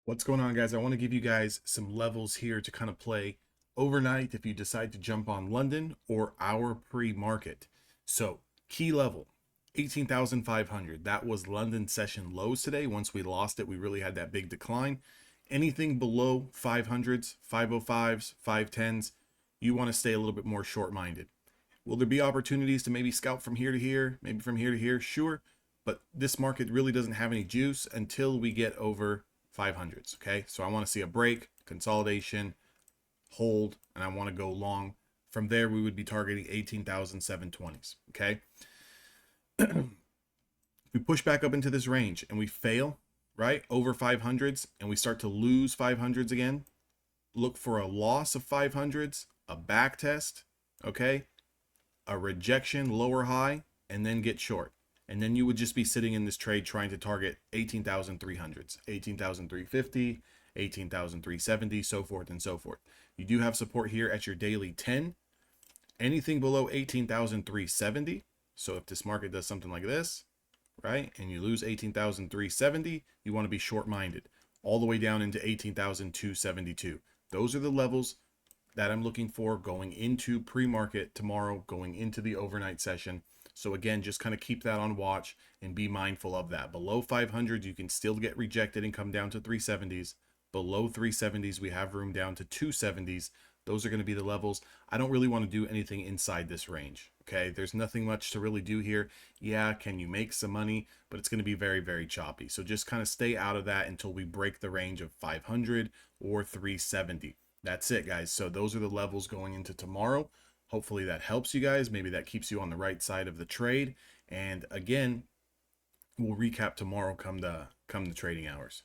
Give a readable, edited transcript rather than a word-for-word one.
What's going on, guys? I want to give you guys some levels here to kind of play overnight if you decide to jump on London or our pre-market. So key level 18,500. That was London session lows today. Once we lost it, we really had that big decline. Anything below 500s, 505s, 510s, you want to stay a little bit more short-minded. Will there be opportunities to maybe scalp from here to here, maybe from here to here? Sure, but this market really doesn't have any juice until we get over 500s. Okay, so I want to see a break, consolidation, hold, and I want to go long. From there, we would be targeting 18,720s. Okay, if we push back up into this range and we fail, right, over 500s, and we start to lose 500s again, look for a loss of 500s, a back test, okay, a rejection, lower high, and then get short. And then you would just be sitting in this trade trying to target 18,300s, 18,350, 18,370, so forth and so forth. You do have support here at your daily 10. Anything below 18,370. So if this market does something like this, right, and you lose 18,370, you want to be short-minded all the way down into 18,272. Those are the levels that I'm looking for going into pre-market tomorrow, going into the overnight session. So again, just kind of keep that on watch and be mindful of that. Below 500, you can still get rejected and come down to 370s. Below 370s, we have room down to 270s. Those are going to be the levels. I don't really want to do anything inside this range. Okay, there's nothing much to really do here. Yeah, can you make some money? But it's going to be very, very choppy. So just kind of stay out of that until we break the range of 500 or 370. That's it, guys. So those are the levels going into tomorrow. Hopefully that helps you guys. Maybe that keeps you on the right side of the trade. And again, we'll recap tomorrow come the trading hours.